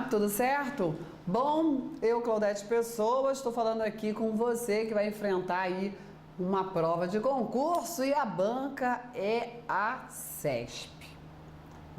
Tudo certo? Bom, eu, Claudete Pessoa, estou falando aqui com você que vai enfrentar aí uma prova de concurso e a banca é a CESP.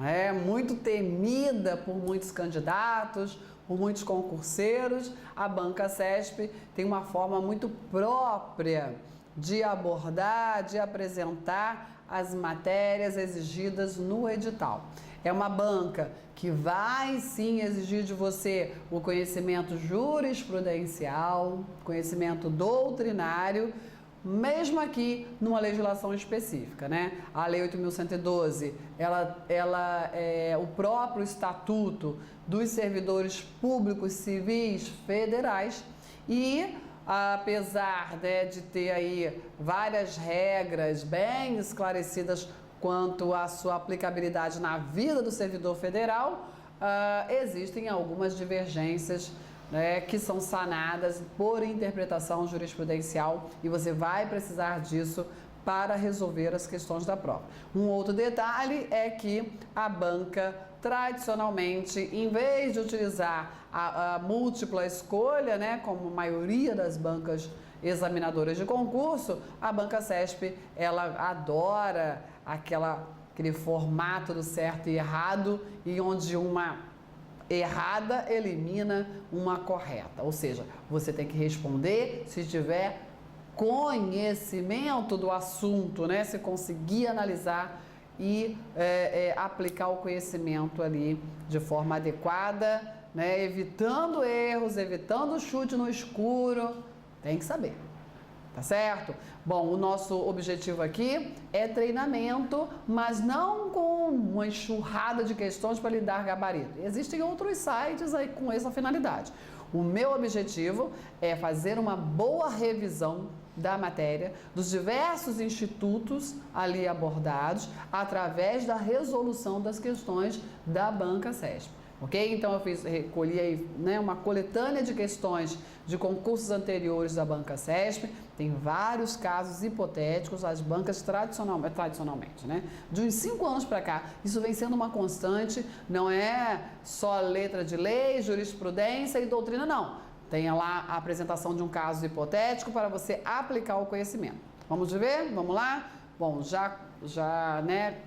É muito temida por muitos candidatos, por muitos concurseiros. A banca CESP tem uma forma muito própria de abordar, de apresentar as matérias exigidas no edital. É uma banca que vai sim exigir de você o conhecimento jurisprudencial, conhecimento doutrinário, mesmo aqui numa legislação específica, né? A Lei 8.112, ela é o próprio Estatuto dos Servidores Públicos Civis Federais e apesar, né, de ter aí várias regras bem esclarecidas quanto à sua aplicabilidade na vida do servidor federal, existem algumas divergências, né, que são sanadas por interpretação jurisprudencial e você vai precisar disso para resolver as questões da prova. Um outro detalhe é que a banca, tradicionalmente, em vez de utilizar a múltipla escolha, né, como a maioria das bancas examinadoras de concurso, a banca CESP, ela adora aquele formato do certo e errado, e onde uma errada elimina uma correta. Ou seja, você tem que responder se tiver conhecimento do assunto, né? Se conseguir analisar e aplicar o conhecimento ali de forma adequada, né? Evitando erros, evitando chute no escuro. Tem que saber. Tá certo? Bom, o nosso objetivo aqui é treinamento, mas não com uma enxurrada de questões para lhe dar gabarito. Existem outros sites aí com essa finalidade. O meu objetivo é fazer uma boa revisão da matéria, dos diversos institutos ali abordados, através da resolução das questões da banca CESP. Ok? Então eu recolhi aí, né, uma coletânea de questões de concursos anteriores da banca CESP. Tem vários casos hipotéticos, as bancas tradicionalmente, né, de uns 5 anos para cá, isso vem sendo uma constante, não é só letra de lei, jurisprudência e doutrina, não. Tem lá a apresentação de um caso hipotético para você aplicar o conhecimento. Vamos ver? Vamos lá? Bom, já, né,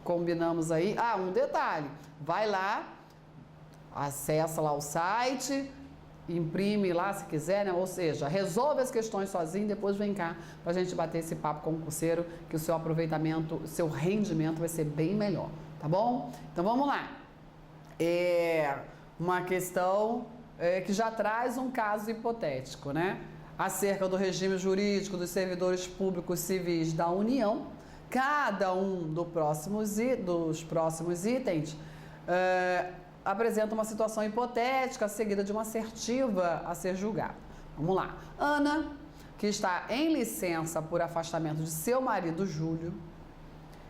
combinamos aí. Um detalhe, vai lá, acessa lá o site, imprime lá se quiser, né? Ou seja, resolve as questões sozinho, depois vem cá pra gente bater esse papo concurseiro, que o seu aproveitamento, o seu rendimento vai ser bem melhor, tá bom? Então vamos lá. Uma questão que já traz um caso hipotético, né? Acerca do regime jurídico dos servidores públicos civis da União, cada um dos próximos itens apresenta uma situação hipotética seguida de uma assertiva a ser julgada. Vamos lá. Ana, que está em licença por afastamento de seu marido Júlio,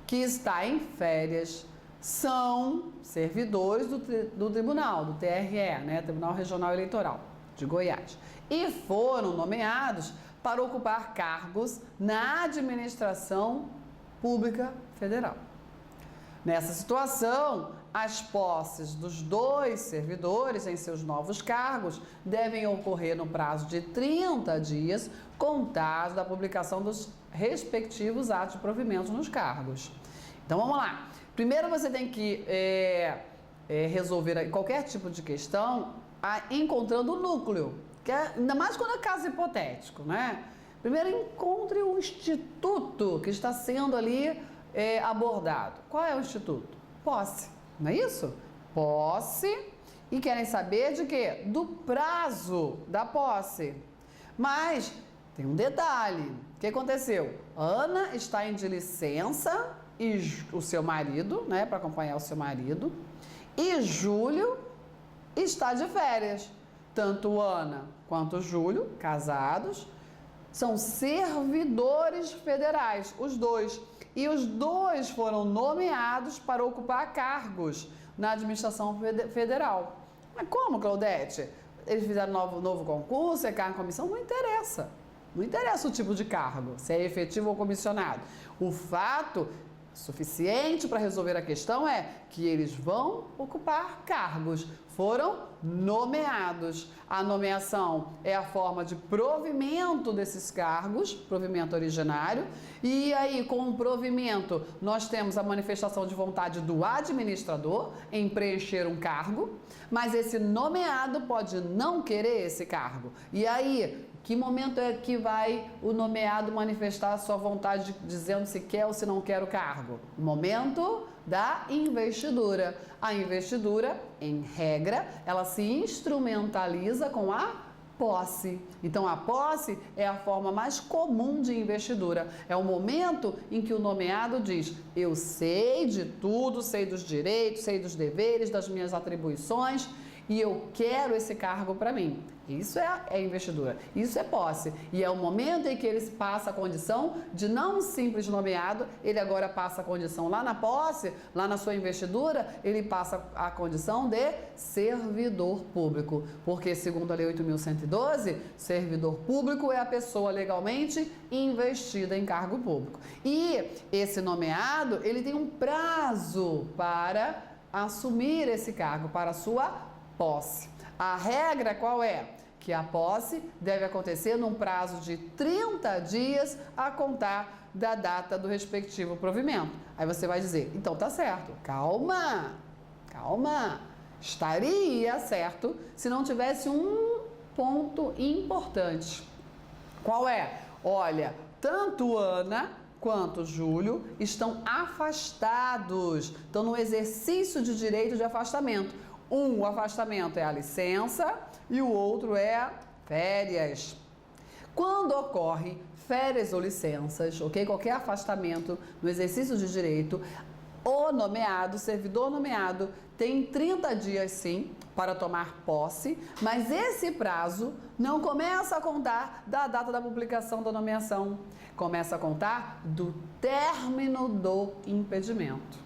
que está em férias, são servidores do tribunal, do TRE, né, Tribunal Regional Eleitoral de Goiás, e foram nomeados para ocupar cargos na administração pública federal. Nessa situação, as posses dos dois servidores em seus novos cargos devem ocorrer no prazo de 30 dias, contados da publicação dos respectivos atos de provimento nos cargos. Então vamos lá. Primeiro você tem que resolver qualquer tipo de questão encontrando o núcleo, que ainda mais quando é caso hipotético, né? Primeiro encontre o instituto que está sendo ali abordado. Qual é o instituto? Posse, não é isso? Posse. E querem saber de quê? Do prazo da posse. Mas tem um detalhe. O que aconteceu? Ana está de licença e o seu marido, né, para acompanhar o seu marido, e Júlio está de férias. Tanto Ana quanto Júlio, casados, são servidores federais, os dois. E os dois foram nomeados para ocupar cargos na administração federal. Mas como, Claudete? Eles fizeram novo concurso, é cargo em comissão? Não interessa. Não interessa o tipo de cargo, se é efetivo ou comissionado. O fato Suficiente para resolver a questão é que eles vão ocupar cargos, foram nomeados. A nomeação é a forma de provimento desses cargos, provimento originário, e aí com o provimento nós temos a manifestação de vontade do administrador em preencher um cargo, mas esse nomeado pode não querer esse cargo. E aí, que momento é que vai o nomeado manifestar a sua vontade dizendo se quer ou se não quer o cargo? O momento da investidura. A investidura, em regra, ela se instrumentaliza com a posse. Então, a posse é a forma mais comum de investidura. É o momento em que o nomeado diz: eu sei de tudo, sei dos direitos, sei dos deveres, das minhas atribuições e eu quero esse cargo para mim. Isso é investidura, isso é posse. E é o momento em que ele passa a condição de não um simples nomeado, ele agora passa a condição lá na posse, lá na sua investidura, ele passa a condição de servidor público. Porque, segundo a Lei 8.112, servidor público é a pessoa legalmente investida em cargo público. E esse nomeado, ele tem um prazo para assumir esse cargo, para a sua posse. A regra qual é? Que a posse deve acontecer num prazo de 30 dias a contar da data do respectivo provimento. Aí você vai dizer, então tá certo, calma, estaria certo se não tivesse um ponto importante. Qual é? Olha, tanto Ana quanto Júlio estão afastados, estão no exercício de direito de afastamento. O afastamento é a licença e o outro é férias. Quando ocorre férias ou licenças, ok? Qualquer afastamento no exercício de direito, o nomeado, o servidor nomeado, tem 30 dias sim para tomar posse, mas esse prazo não começa a contar da data da publicação da nomeação, começa a contar do término do impedimento,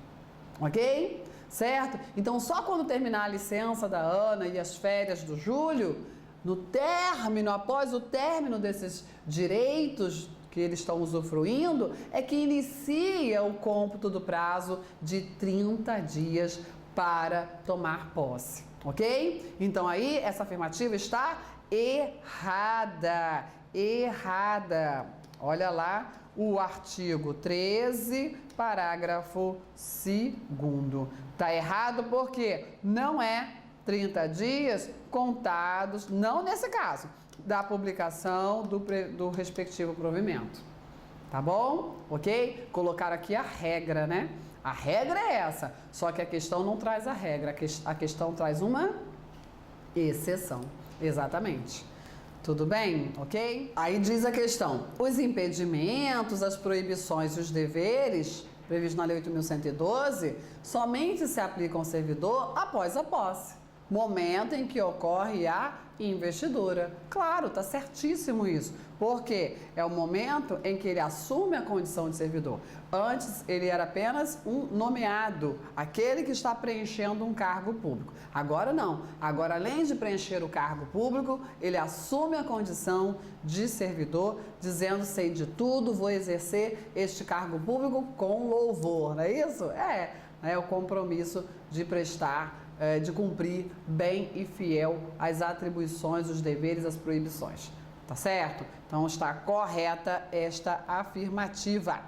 ok? Certo? Então, só quando terminar a licença da Ana e as férias do Júlio, no término, após o término desses direitos que eles estão usufruindo, é que inicia o cômputo do prazo de 30 dias para tomar posse, ok? Então, aí, essa afirmativa está errada. Olha lá o artigo 13, parágrafo 2º. Está errado porque não é 30 dias contados, não nesse caso, da publicação do respectivo provimento. Tá bom? Ok? Colocar aqui a regra, né? A regra é essa, só que a questão não traz a regra, a questão traz uma exceção. Exatamente. Tudo bem? Ok? Aí diz a questão: os impedimentos, as proibições e os deveres previstos na Lei 8.112 somente se aplicam ao servidor após a posse, momento em que ocorre a investidura. Claro, está certíssimo isso, porque é o momento em que ele assume a condição de servidor. Antes, ele era apenas um nomeado, aquele que está preenchendo um cargo público. Agora não. Agora, além de preencher o cargo público, ele assume a condição de servidor, dizendo: sei de tudo, vou exercer este cargo público com louvor. Não é isso? É o compromisso de prestar, de cumprir bem e fiel as atribuições, os deveres, as proibições. Tá certo? Então está correta esta afirmativa.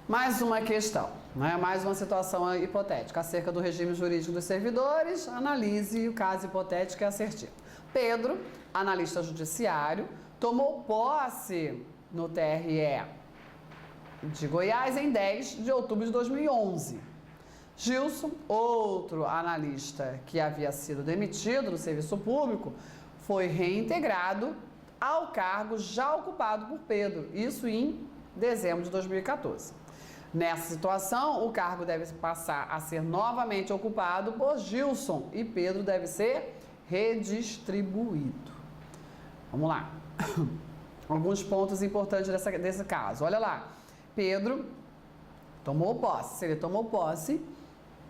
Mais uma questão, né? Mais uma situação hipotética acerca do regime jurídico dos servidores. Analise o caso hipotético e assertivo. Pedro, analista judiciário, tomou posse no TRE de Goiás em 10 de outubro de 2011. Gilson, outro analista que havia sido demitido do serviço público, foi reintegrado ao cargo já ocupado por Pedro, isso em dezembro de 2014. Nessa situação, o cargo deve passar a ser novamente ocupado por Gilson e Pedro deve ser redistribuído. Vamos lá. Alguns pontos importantes desse caso. Olha lá. Pedro tomou posse. Se ele tomou posse,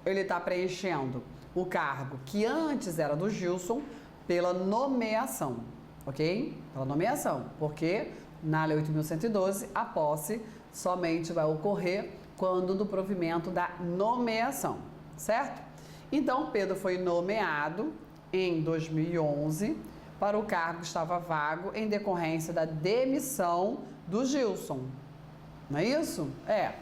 ele está preenchendo o cargo que antes era do Gilson pela nomeação, ok? Pela nomeação, porque na Lei 8.112 a posse somente vai ocorrer quando do provimento da nomeação, certo? Então, Pedro foi nomeado em 2011 para o cargo que estava vago em decorrência da demissão do Gilson. Não é isso? É.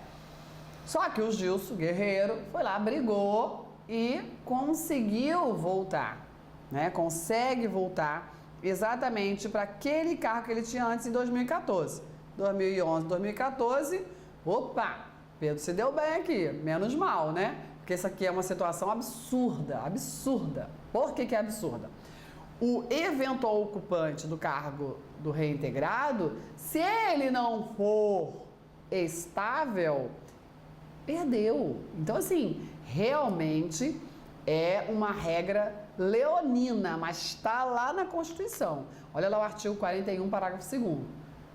Só que o Gilson Guerreiro foi lá, brigou e conseguiu voltar, né? Consegue voltar exatamente para aquele cargo que ele tinha antes em 2014. 2011, 2014, opa, Pedro se deu bem aqui, menos mal, né? Porque isso aqui é uma situação absurda, absurda. Por que é absurda? O eventual ocupante do cargo do reintegrado, se ele não for estável, perdeu. Então, assim, realmente é uma regra leonina, mas está lá na Constituição. Olha lá o artigo 41, parágrafo 2º.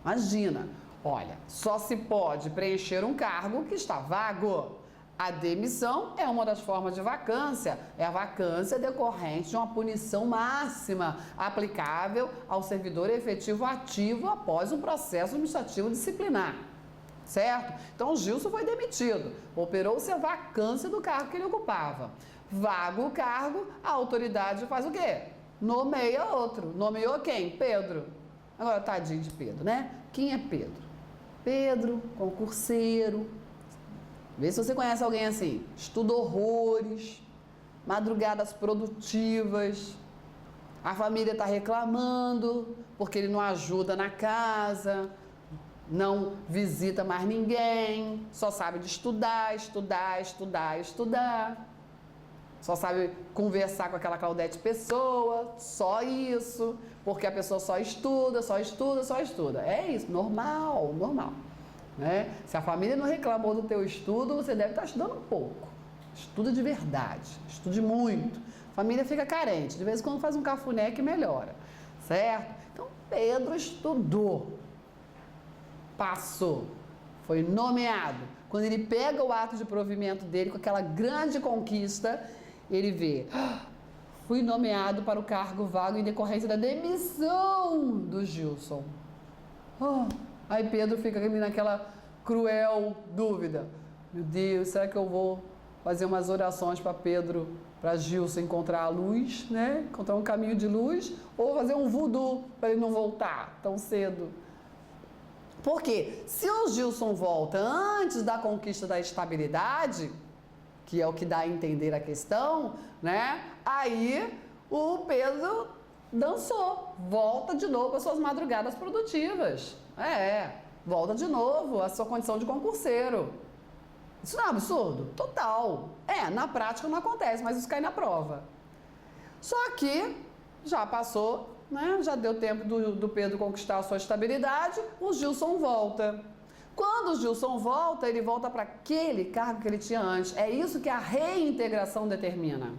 Imagina, olha, só se pode preencher um cargo que está vago. A demissão é uma das formas de vacância, é a vacância decorrente de uma punição máxima aplicável ao servidor efetivo ativo após um processo administrativo disciplinar, certo? Então o Gilson foi demitido, operou-se a vacância do cargo que ele ocupava. Vago o cargo, a autoridade faz o quê? Nomeia outro. Nomeou quem? Pedro. Agora, tadinho de Pedro, né? Quem é Pedro? Pedro, concurseiro. Vê se você conhece alguém assim. Estuda horrores, madrugadas produtivas, a família está reclamando porque ele não ajuda na casa, não visita mais ninguém, só sabe de estudar, estudar, estudar, estudar. Só sabe conversar com aquela Claudete Pessoa, só isso, porque a pessoa só estuda, só estuda, só estuda. É isso, normal, normal. Né? Se a família não reclamou do teu estudo, você deve estar estudando um pouco. Estuda de verdade, estude muito. A família fica carente, de vez em quando faz um cafuné que melhora, certo? Então, Pedro estudou, passou, foi nomeado. Quando ele pega o ato de provimento dele com aquela grande conquista, ele vê, fui nomeado para o cargo vago em decorrência da demissão do Gilson. Aí Pedro fica ali naquela cruel dúvida. Meu Deus, será que eu vou fazer umas orações para Pedro, para Gilson encontrar a luz, né? Encontrar um caminho de luz, ou fazer um voodoo para ele não voltar tão cedo? Porque se o Gilson volta antes da conquista da estabilidade, que é o que dá a entender a questão, né? Aí o Pedro dançou, volta de novo às suas madrugadas produtivas. Volta de novo à sua condição de concurseiro. Isso não é um absurdo? Total. Na prática não acontece, mas isso cai na prova. Só que já passou, né? Já deu tempo do Pedro conquistar a sua estabilidade, o Gilson volta. Quando o Gilson volta, ele volta para aquele cargo que ele tinha antes. É isso que a reintegração determina.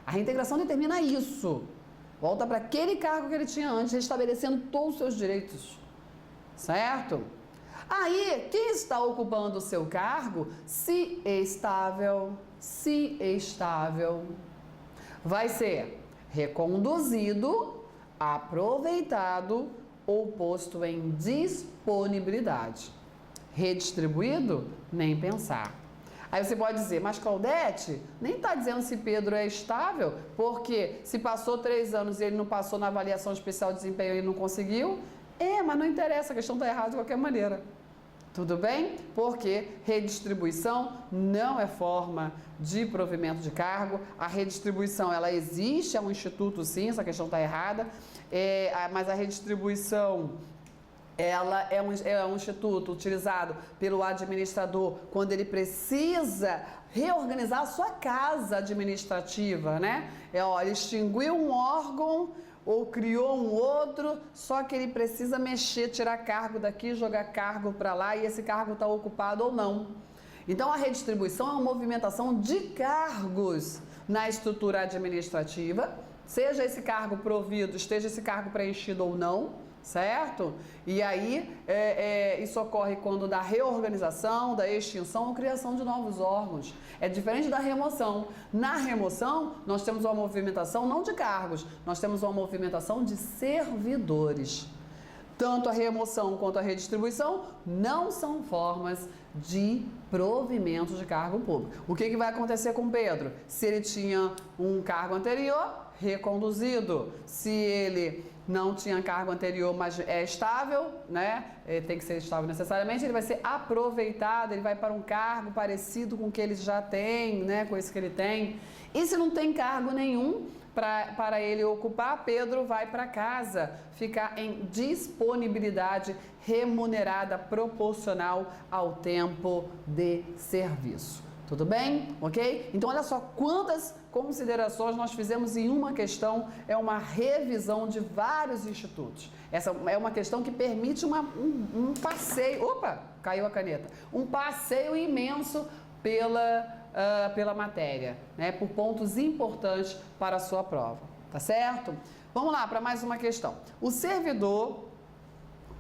A reintegração determina isso. Volta para aquele cargo que ele tinha antes, restabelecendo todos os seus direitos. Certo? Aí, quem está ocupando o seu cargo, se estável, vai ser reconduzido, aproveitado ou posto em disponibilidade. Redistribuído? Nem pensar. Aí você pode dizer, mas Claudete, nem está dizendo se Pedro é estável, porque se passou 3 anos e ele não passou na avaliação especial de desempenho e ele não conseguiu, mas não interessa, a questão está errada de qualquer maneira. Tudo bem? Porque redistribuição não é forma de provimento de cargo. A redistribuição, ela existe, é um instituto sim, essa questão está errada, mas a redistribuição, ela é um instituto utilizado pelo administrador quando ele precisa reorganizar a sua casa administrativa, né? Ele extinguiu um órgão ou criou um outro, só que ele precisa mexer, tirar cargo daqui, jogar cargo para lá e esse cargo está ocupado ou não. Então a redistribuição é uma movimentação de cargos na estrutura administrativa, seja esse cargo provido, esteja esse cargo preenchido ou não, certo? E aí isso ocorre quando da reorganização, da extinção ou criação de novos órgãos. É diferente da remoção. Na remoção, nós temos uma movimentação não de cargos, nós temos uma movimentação de servidores. tanto a remoção quanto a redistribuição não são formas de provimento de cargo público. O que vai acontecer com Pedro? Se ele tinha um cargo anterior, reconduzido. Se ele não tinha cargo anterior, mas é estável, né? Tem que ser estável necessariamente, ele vai ser aproveitado, ele vai para um cargo parecido com o que ele já tem, né? Com esse que ele tem. E se não tem cargo nenhum para ele ocupar, Pedro vai para casa, ficar em disponibilidade remunerada proporcional ao tempo de serviço. Tudo bem? Ok? Então, olha só quantas considerações nós fizemos em uma questão, é uma revisão de vários institutos. Essa é uma questão que permite um passeio, opa, caiu a caneta, um passeio imenso pela matéria, né? Por pontos importantes para a sua prova, tá certo? Vamos lá para mais uma questão. O servidor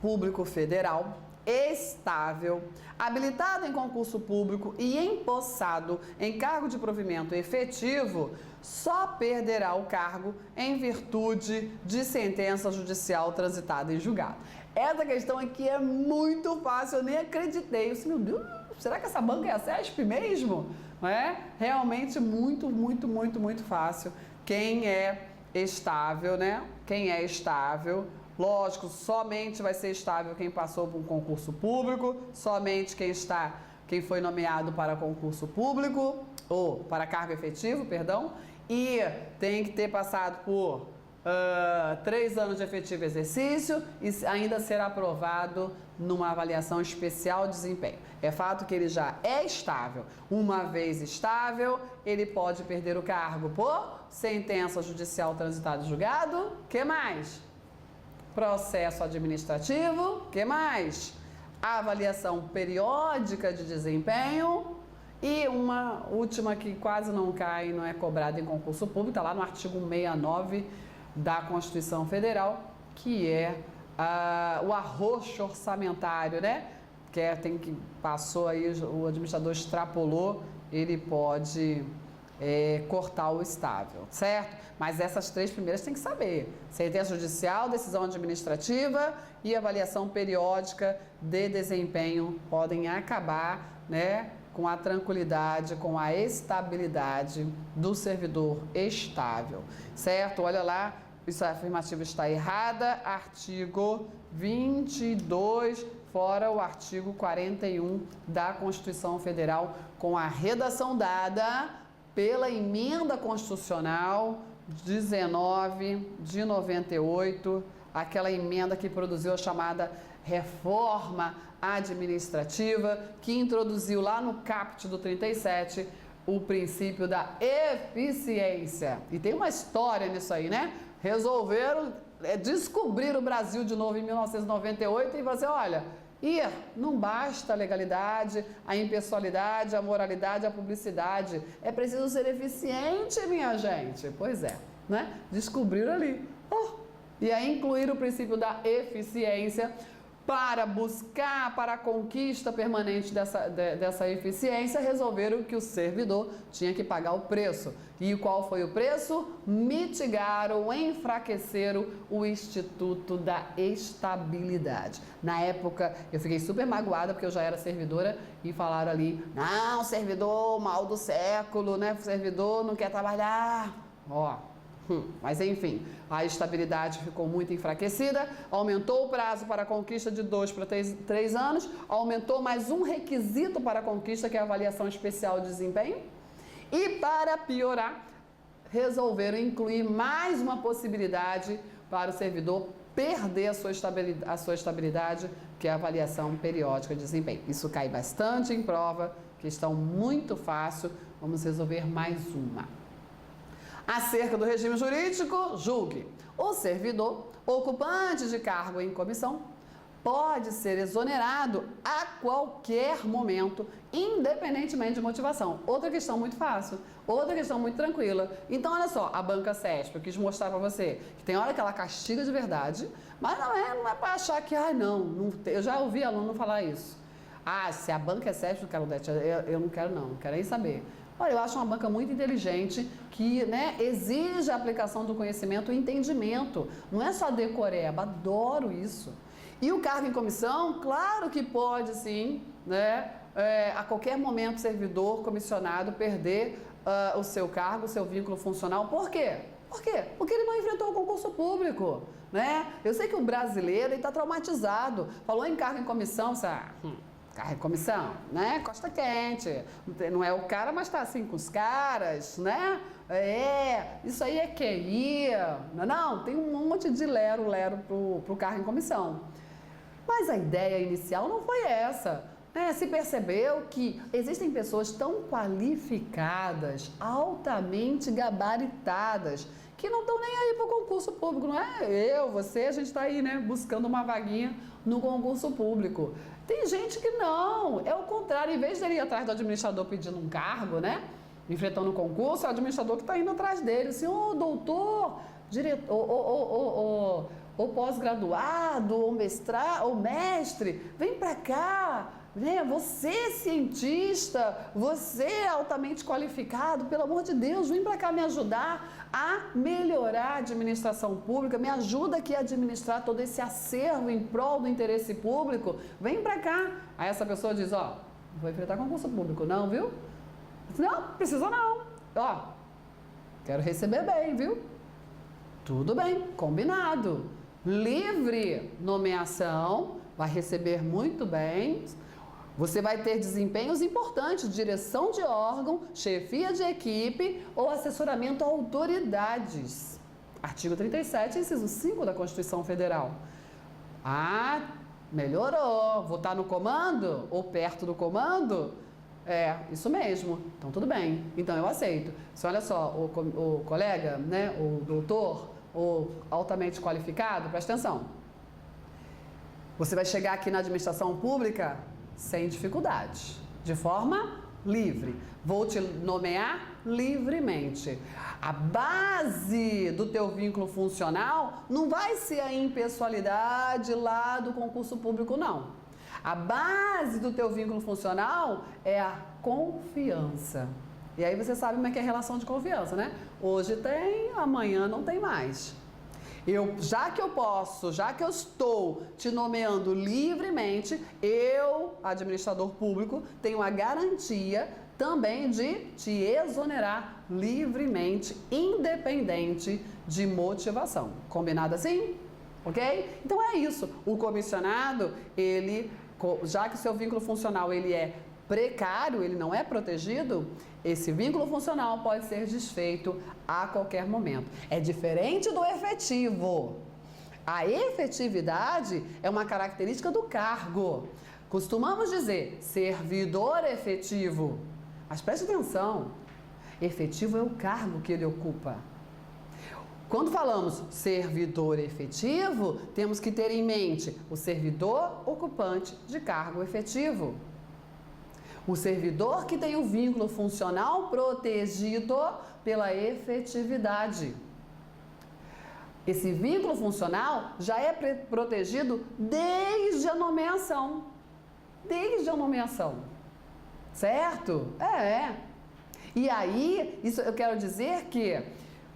público federal estável, habilitado em concurso público e empossado em cargo de provimento efetivo, só perderá o cargo em virtude de sentença judicial transitada em julgado. Essa questão aqui é muito fácil, eu nem acreditei. Eu disse, meu Deus, será que essa banca é a CESP mesmo? Não é? Realmente muito fácil. Quem é estável, né? Quem é estável, lógico, somente vai ser estável quem passou por um concurso público, somente quem foi nomeado para concurso público, ou para cargo efetivo, perdão, e tem que ter passado por 3 anos de efetivo exercício e ainda será aprovado numa avaliação especial de desempenho. É fato que ele já é estável. Uma vez estável, ele pode perder o cargo por sentença judicial transitada em julgado. Que mais? Processo administrativo, que mais? A avaliação periódica de desempenho e uma última que quase não cai, não é cobrada em concurso público, está lá no artigo 169 da Constituição Federal, que é o arroxo orçamentário, né? Passou aí, o administrador extrapolou, ele pode cortar o estável, certo? Mas essas 3 primeiras tem que saber: sentença judicial, decisão administrativa e avaliação periódica de desempenho podem acabar, né, com a tranquilidade, com a estabilidade do servidor estável, certo? Olha lá, isso a afirmativa está errada, artigo 22, fora o artigo 41 da Constituição Federal, com a redação dada pela Emenda Constitucional 19 de 98, aquela emenda que produziu a chamada reforma administrativa, que introduziu lá no caput do 37 o princípio da eficiência. E tem uma história nisso aí, né? Resolveram descobrir o Brasil de novo em 1998 e você, olha, não basta a legalidade, a impessoalidade, a moralidade, a publicidade. É preciso ser eficiente, minha gente. Pois é, né? Descobriram ali. E aí incluir o princípio da eficiência para buscar, para a conquista permanente dessa eficiência, resolveram que o servidor tinha que pagar o preço. E qual foi o preço? Mitigaram, enfraqueceram o Instituto da Estabilidade. Na época, eu fiquei super magoada, porque eu já era servidora, e falaram ali, não, servidor, mal do século, né? O servidor não quer trabalhar. Mas enfim, a estabilidade ficou muito enfraquecida, aumentou o prazo para a conquista de 2 para 3 anos, aumentou mais um requisito para a conquista, que é a avaliação especial de desempenho, e para piorar, resolveram incluir mais uma possibilidade para o servidor perder a sua estabilidade, que é a avaliação periódica de desempenho. Isso cai bastante em prova, questão muito fácil, vamos resolver mais uma. Acerca do regime jurídico, julgue. O servidor, ocupante de cargo em comissão, pode ser exonerado a qualquer momento, independentemente de motivação. Outra questão muito fácil, outra questão muito tranquila. Então, olha só, a banca CESP, eu quis mostrar para você que tem hora que ela castiga de verdade, mas não é para achar que, eu já ouvi aluno falar isso. Se a banca é CESP, Carolete, eu não quero não quero nem saber. Olha, eu acho uma banca muito inteligente que, né, exige a aplicação do conhecimento e entendimento. Não é só decoreba, adoro isso. E o cargo em comissão, claro que pode sim, né, a qualquer momento o servidor comissionado perder o seu cargo, o seu vínculo funcional. Por quê? Por quê? Porque ele não enfrentou o concurso público, né? Eu sei que o brasileiro está traumatizado. Falou em cargo em comissão, cargo em comissão, né? Costa quente. Não é o cara, mas está assim com os caras, né? Isso aí é QI. Não, tem um monte de lero pro cargo em comissão. Mas a ideia inicial não foi essa. Se percebeu que existem pessoas tão qualificadas, altamente gabaritadas, que não estão nem aí para o concurso público. Não é você, a gente está aí, né, buscando uma vaguinha no concurso público. Tem gente que não, é o contrário. Em vez de ele ir atrás do administrador pedindo um cargo, né, enfrentando um concurso, é o administrador que está indo atrás dele. Assim, doutor, diretor, ou pós-graduado, ou mestrado, ou mestre, vem para cá. Você é cientista, você é altamente qualificado, pelo amor de Deus, vem para cá me ajudar a melhorar a administração pública, me ajuda aqui a administrar todo esse acervo em prol do interesse público, vem para cá. Aí essa pessoa diz, não vou enfrentar concurso público não, viu? Não, precisa não. Quero receber bem, viu? Tudo bem, combinado. Livre nomeação, vai receber muito bem. Você vai ter desempenhos importantes, direção de órgão, chefia de equipe ou assessoramento a autoridades. Artigo 37, inciso 5 da Constituição Federal. Melhorou. Vou estar no comando ou perto do comando? Isso mesmo. Então, tudo bem. Então, eu aceito. Olha só, o colega, né, o doutor, o altamente qualificado, presta atenção. Você vai chegar aqui na administração pública sem dificuldade, de forma livre. Vou te nomear livremente. A base do teu vínculo funcional não vai ser a impessoalidade lá do concurso público, não. A base do teu vínculo funcional é a confiança. E aí você sabe como é que é a relação de confiança, né? Hoje tem, amanhã não tem mais. Já que eu estou te nomeando livremente, eu, administrador público, tenho a garantia também de te exonerar livremente, independente de motivação. Combinado assim? Ok? Então é isso. O comissionado, já que o seu vínculo funcional ele é precário, ele não é protegido, esse vínculo funcional pode ser desfeito a qualquer momento. É diferente do efetivo. A efetividade é uma característica do cargo. Costumamos dizer servidor efetivo. Mas preste atenção, efetivo é o cargo que ele ocupa. Quando falamos servidor efetivo, temos que ter em mente o servidor ocupante de cargo efetivo. O servidor que tem o vínculo funcional protegido pela efetividade. Esse vínculo funcional já é protegido desde a nomeação. Desde a nomeação. Certo? E aí, isso eu quero dizer que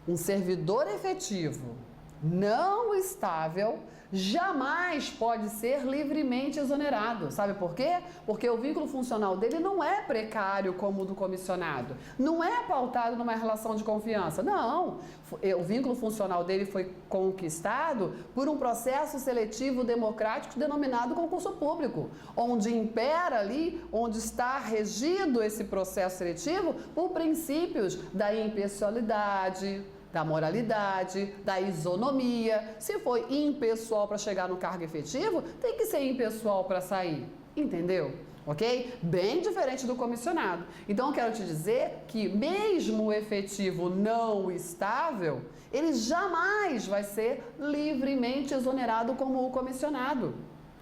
um servidor efetivo não estável jamais pode ser livremente exonerado. Sabe por quê? Porque o vínculo funcional dele não é precário como o do comissionado. Não é pautado numa relação de confiança. Não. O vínculo funcional dele foi conquistado por um processo seletivo democrático denominado concurso público, onde impera ali, onde está regido esse processo seletivo por princípios da impessoalidade, da moralidade, da isonomia. Se foi impessoal para chegar no cargo efetivo, tem que ser impessoal para sair. Entendeu? Ok? Bem diferente do comissionado. Então, eu quero te dizer que mesmo o efetivo não estável, ele jamais vai ser livremente exonerado como o comissionado.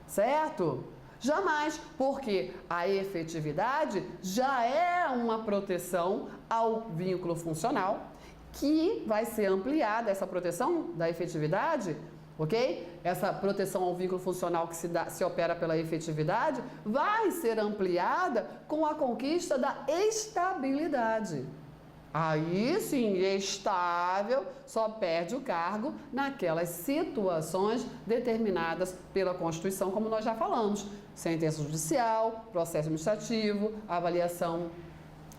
Certo? Jamais, porque a efetividade já é uma proteção ao vínculo funcional, que vai ser ampliada, essa proteção da efetividade, ok? Essa proteção ao vínculo funcional que se opera pela efetividade vai ser ampliada com a conquista da estabilidade. Aí sim, estável, só perde o cargo naquelas situações determinadas pela Constituição, como nós já falamos. Sentença judicial, processo administrativo, avaliação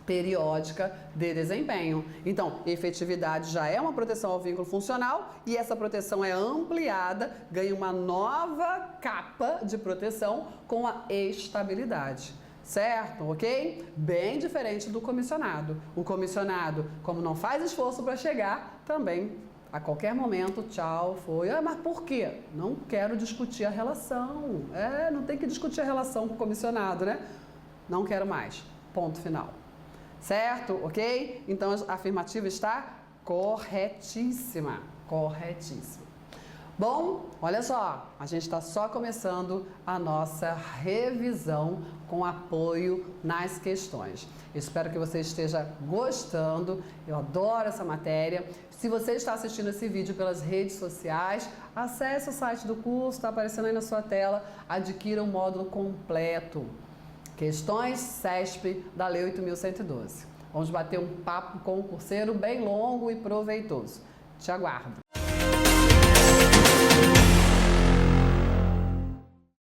periódica de desempenho. Então, efetividade já é uma proteção ao vínculo funcional e essa proteção é ampliada, ganha uma nova capa de proteção com a estabilidade. Certo? Ok? Bem diferente do comissionado. O comissionado, como não faz esforço para chegar, também a qualquer momento, tchau, foi. Ah, mas por quê? Não quero discutir a relação. Não tem que discutir a relação com o comissionado, né? Não quero mais. Ponto final. Certo? Ok? Então a afirmativa está corretíssima. Corretíssima. Bom, olha só, a gente está só começando a nossa revisão com apoio nas questões. Espero que você esteja gostando, eu adoro essa matéria. Se você está assistindo esse vídeo pelas redes sociais, acesse o site do curso, está aparecendo aí na sua tela, adquira o módulo completo. Questões CESP da Lei 8.112. Vamos bater um papo com o curseiro bem longo e proveitoso. Te aguardo.